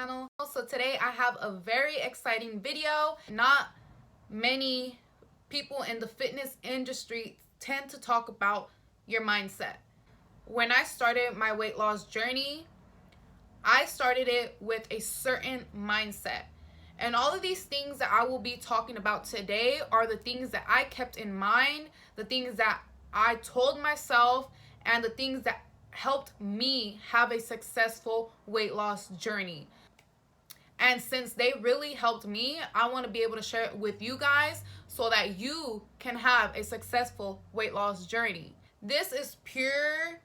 channel. So today I have a very exciting video. Not many people in the fitness industry tend to talk about your mindset. When I started my weight loss journey, I started it with a certain mindset. And all of these things that I will be talking about today are the things that I kept in mind, the things that I told myself, and the things that helped me have a successful weight loss journey. And since they really helped me, I want to be able to share it with you guys so that you can have a successful weight loss journey. This is pure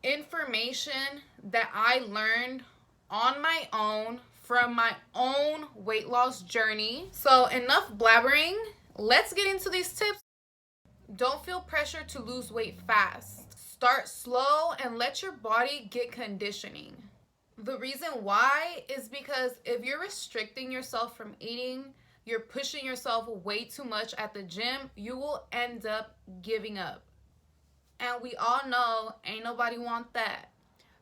information that I learned on my own from my own weight loss journey. So enough blabbering. Let's get into these tips. Don't feel pressure to lose weight fast. Start slow and let your body get conditioning. The reason why is because if you're restricting yourself from eating, you're pushing yourself way too much at the gym, you will end up giving up. And we all know ain't nobody want that.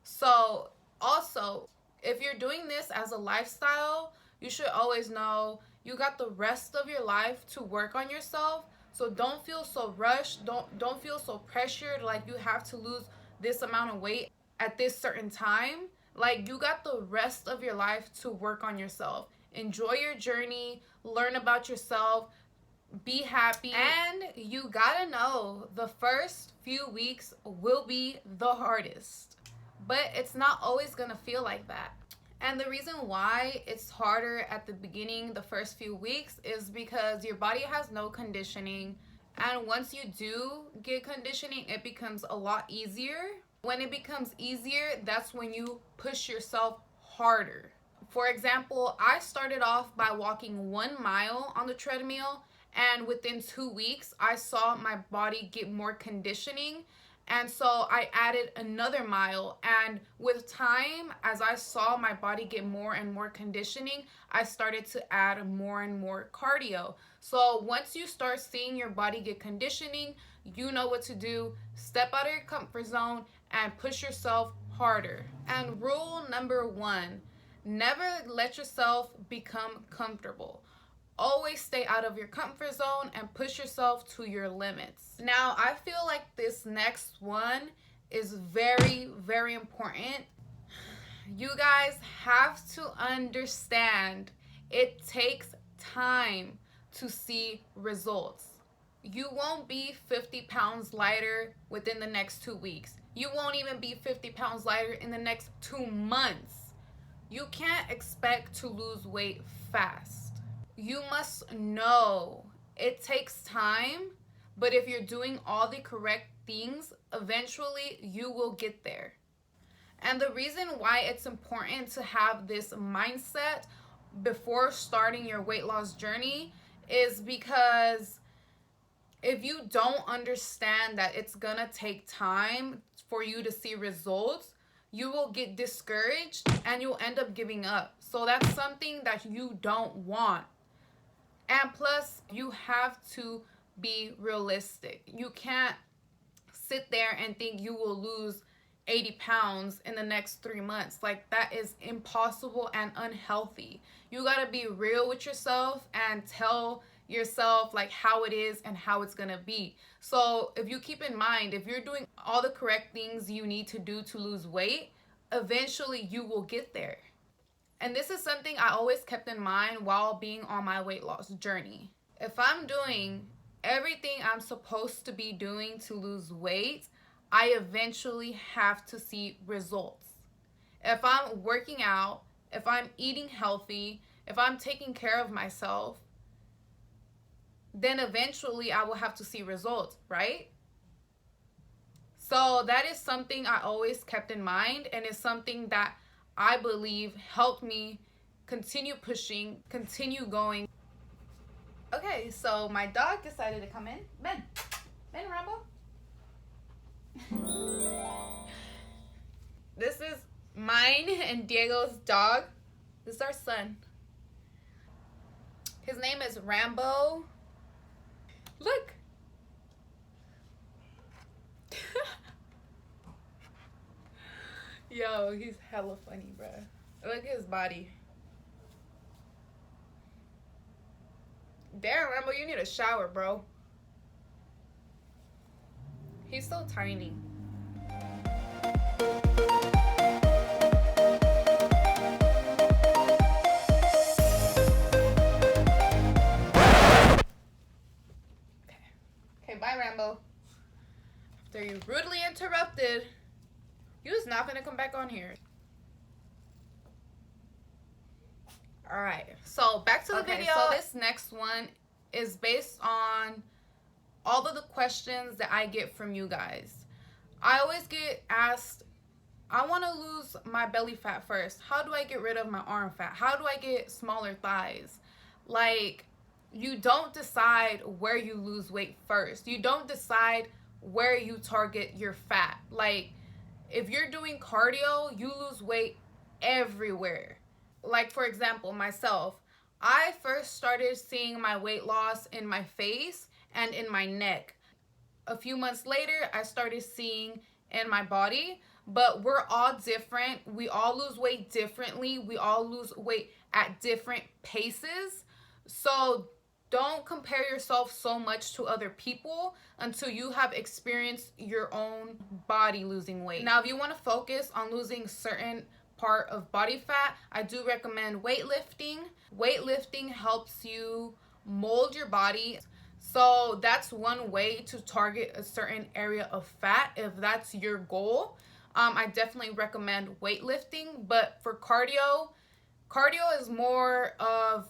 So also, if you're doing this as a lifestyle, you should always know you got the rest of your life to work on yourself. So don't feel so rushed. Don't feel so pressured like you have to lose this amount of weight at this certain time. Like, you got the rest of your life to work on yourself. Enjoy your journey, learn about yourself, be happy. And you gotta know the first few weeks will be the hardest, but it's not always gonna feel like that. And the reason why it's harder at the beginning, the first few weeks, is because your body has no conditioning. And once you do get conditioning, it becomes a lot easier. When it becomes easier, that's when you push yourself harder. For example, I started off by walking 1 mile on the treadmill, and within 2 weeks, I saw my body get more conditioning. And so I added another mile, and with time, as I saw my body get more and more conditioning, I started to add more and more cardio. So once you start seeing your body get conditioning, you know what to do. Step out of your comfort zone and push yourself harder. And rule number 1, never let yourself become comfortable. Always stay out of your comfort zone and push yourself to your limits. Now, I feel like this next one is very, very important. You guys have to understand it takes time to see results. You won't be 50 pounds lighter within the next 2 weeks. You won't even be 50 pounds lighter in the next 2 months. You can't expect to lose weight fast. You must know it takes time, but if you're doing all the correct things, eventually you will get there. And the reason why it's important to have this mindset before starting your weight loss journey is because if you don't understand that it's gonna take time for you to see results, you will get discouraged and you'll end up giving up. So that's something that you don't want. And plus, you have to be realistic. You can't sit there and think you will lose 80 pounds in the next 3 months. Like, that is impossible and unhealthy. You gotta be real with yourself and tell yourself like how it is and how it's gonna be. So if you keep in mind, if you're doing all the correct things you need to do to lose weight, eventually you will get there. And this is something I always kept in mind while being on my weight loss journey. If I'm doing everything I'm supposed to be doing to lose weight, I eventually have to see results. If I'm working out, if I'm eating healthy, if I'm taking care of myself, then eventually I will have to see results, right? So that is something I always kept in mind, and it's something that I believe helped me continue pushing, continue going. Okay, so my dog decided to come in. Ben, Rambo. This is mine and Diego's dog. This is our son. His name is Rambo. Look. Yo, he's hella funny, bruh. Look at his body. Damn, Rambo, you need a shower, bro. He's so tiny. Okay, bye, Rambo. After you rudely interrupted, you was not gonna come back on here. Alright, so back to the video. So this next one is based on all of the questions that I get from you guys. I always get asked, I want to lose my belly fat first. How do I get rid of my arm fat? How do I get smaller thighs? Like, you don't decide where you lose weight first. You don't decide where you target your fat. Like, if you're doing cardio, you lose weight everywhere. Like, for example, myself, I first started seeing my weight loss in my face and in my neck. A few months later, I started seeing in my body, but we're all different. We all lose weight differently. We all lose weight at different paces. So don't compare yourself so much to other people until you have experienced your own body losing weight. Now, if you want to focus on losing certain part of body fat, I do recommend weightlifting. Weightlifting helps you mold your body. So that's one way to target a certain area of fat if that's your goal. I definitely recommend weightlifting, but for cardio is more of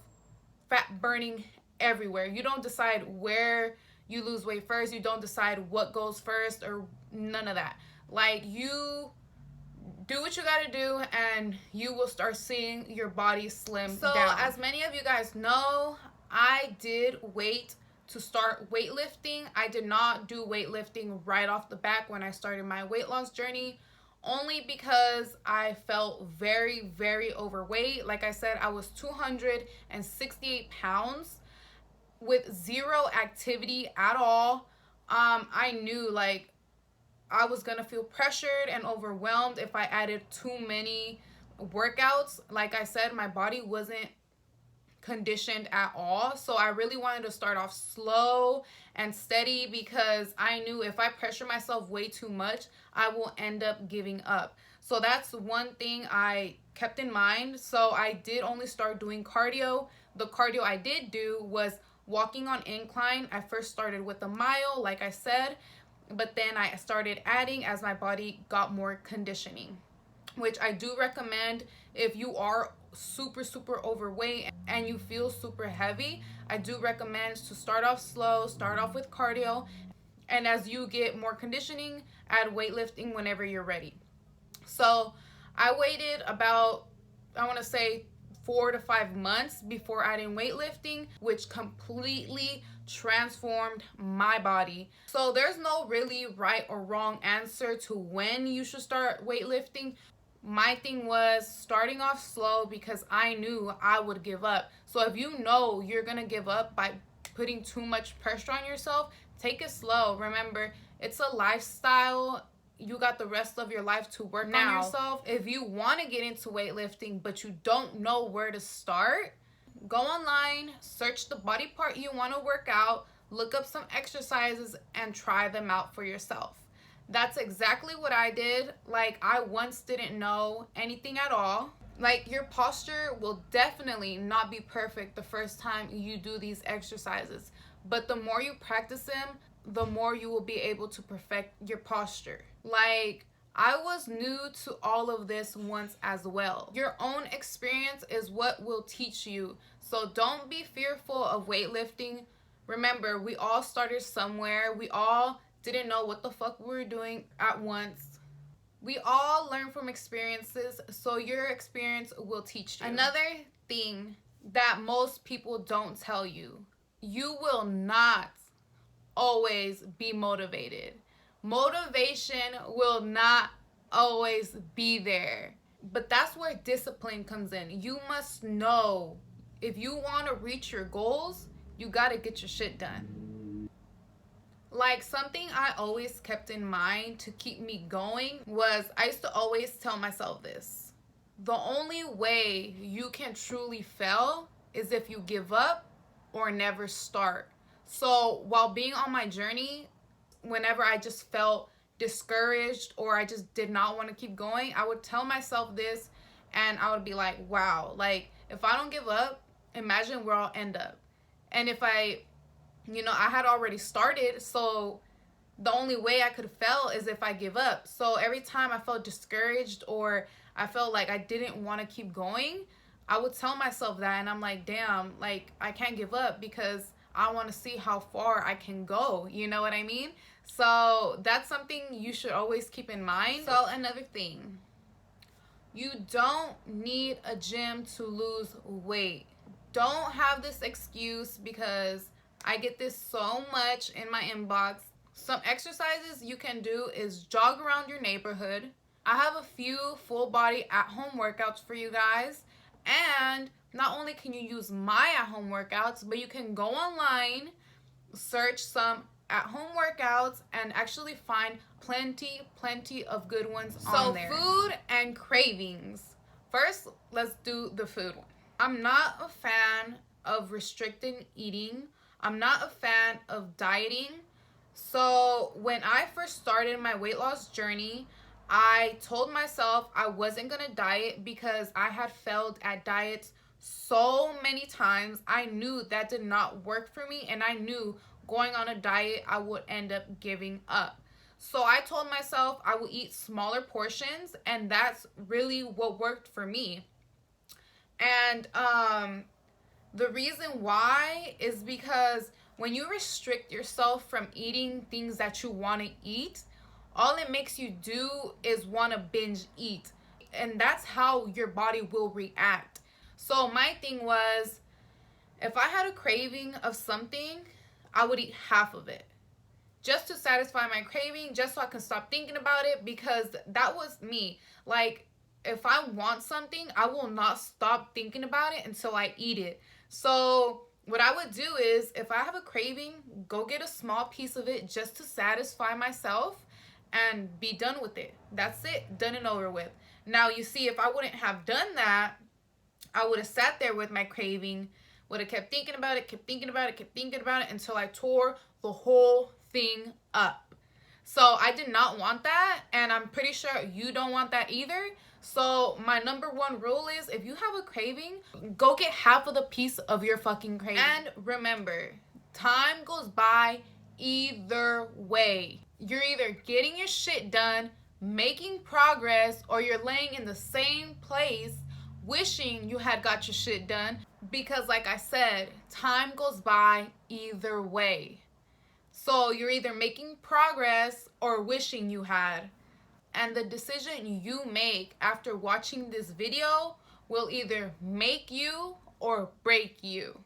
fat burning everywhere. You don't decide where you lose weight first. You don't decide what goes first or none of that. Like, you do what you gotta do and you will start seeing your body slim down. So as many of you guys know, I did wait to start weightlifting. I did not do weightlifting right off the bat when I started my weight loss journey, only because I felt very, very overweight. Like I said, I was 268 pounds with zero activity at all. I knew, like, I was gonna feel pressured and overwhelmed if I added too many workouts. Like I said, my body wasn't conditioned at all. So I really wanted to start off slow and steady because I knew if I pressure myself way too much, I will end up giving up. So that's one thing I kept in mind. So I did only start doing cardio. The cardio I did do was walking on incline. I first started with a mile, like I said, but then I started adding as my body got more conditioning, which I do recommend if you are super overweight and you feel super heavy. I do recommend to start off slow, start off with cardio, and as you get more conditioning, add weightlifting whenever you're ready. So I waited about, I want to say 4 to 5 months before adding weightlifting, which completely transformed my body. So there's no really right or wrong answer to when you should start weightlifting. My thing was starting off slow because I knew I would give up. So if you know you're gonna give up by putting too much pressure on yourself, take it slow. Remember, it's a lifestyle. You got the rest of your life to work on yourself. If you want to get into weightlifting but you don't know where to start, go online, search the body part you want to work out, look up some exercises and try them out for yourself. That's exactly what I did. Like, I once didn't know anything at all. Like, your posture will definitely not be perfect the first time you do these exercises, but the more you practice them, the more you will be able to perfect your posture. Like, I was new to all of this once as well. Your own experience is what will teach you. So don't be fearful of weightlifting. Remember, we all started somewhere. We all didn't know what the fuck we were doing at once. We all learn from experiences, so your experience will teach you. Another thing that most people don't tell you, you will not always be motivated. Motivation will not always be there. But that's where discipline comes in. You must know if you want to reach your goals, you got to get your shit done. Like, something I always kept in mind to keep me going was I used to always tell myself this: the only way you can truly fail is if you give up or never start. So while being on my journey, whenever I just felt discouraged or I just did not want to keep going, I would tell myself this, and I would be like, wow, like if I don't give up, imagine where I'll end up. And if I had already started, so the only way I could fail is if I give up. So every time I felt discouraged or I felt like I didn't want to keep going, I would tell myself that, and I'm like, damn, like I can't give up because I want to see how far I can go. You know what I mean? So that's something you should always keep in mind. So another thing, you don't need a gym to lose weight. Don't have this excuse, because I get this so much in my inbox. Some exercises you can do is jog around your neighborhood. I have a few full body at home workouts for you guys. And not only can you use my at home workouts, but you can go online, search some at home workouts, and actually find plenty of good ones on there. So food and cravings. First, let's do the food one. I'm not a fan of restricting eating. I'm not a fan of dieting. So when I first started my weight loss journey, I told myself I wasn't going to diet because I had failed at diets so many times. I knew that did not work for me, and I knew going on a diet I would end up giving up. So I told myself I would eat smaller portions, and that's really what worked for me. And the reason why is because when you restrict yourself from eating things that you want to eat, all it makes you do is want to binge eat. And that's how your body will react. So my thing was, if I had a craving of something, I would eat half of it just to satisfy my craving, just so I can stop thinking about it, because that was me. Like, if I want something, I will not stop thinking about it until I eat it. So what I would do is, if I have a craving, go get a small piece of it just to satisfy myself and be done with it. That's it, done and over with. Now, you see, if I wouldn't have done that, I would have sat there with my craving, would have kept thinking about it until I tore the whole thing up. So I did not want that, and I'm pretty sure you don't want that either. So my number one rule is, if you have a craving, go get half of the piece of your fucking craving. And remember, time goes by either way. You're either getting your shit done, making progress, or you're laying in the same place wishing you had got your shit done. Because like I said, time goes by either way. So you're either making progress or wishing you had. And the decision you make after watching this video will either make you or break you.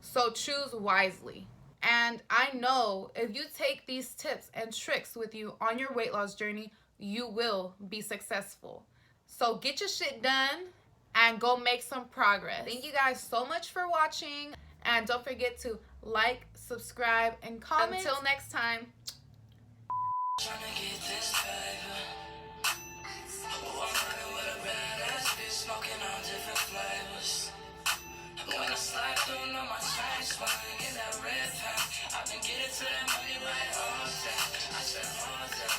So choose wisely. And I know if you take these tips and tricks with you on your weight loss journey, you will be successful. So get your shit done and go make some progress. Thank you guys so much for watching. And don't forget to like, subscribe, and comment. Until next time. Smoking on different flavors. When I slide through, know my chain swing in that red pack. I been getting to that money right all day. I said,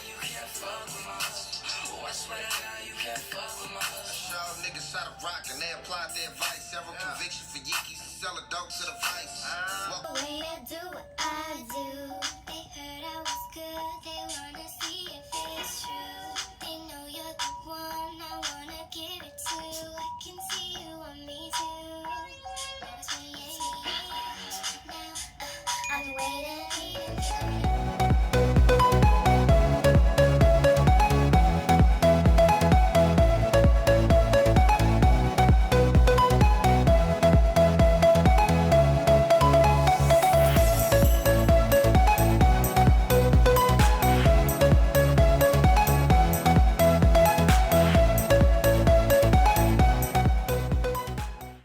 you can't fuck with us. Oh, I swear to God, you can't fuck with us. Y'all niggas shot a rock and they applied their advice. Several convictions for Yeekies to sell a dope to the vice. The way I do what I do. They heard I was good. They wanna see if it's true. They know you're the one I wanna give it to. I can see you on me too. Now, I'm waiting.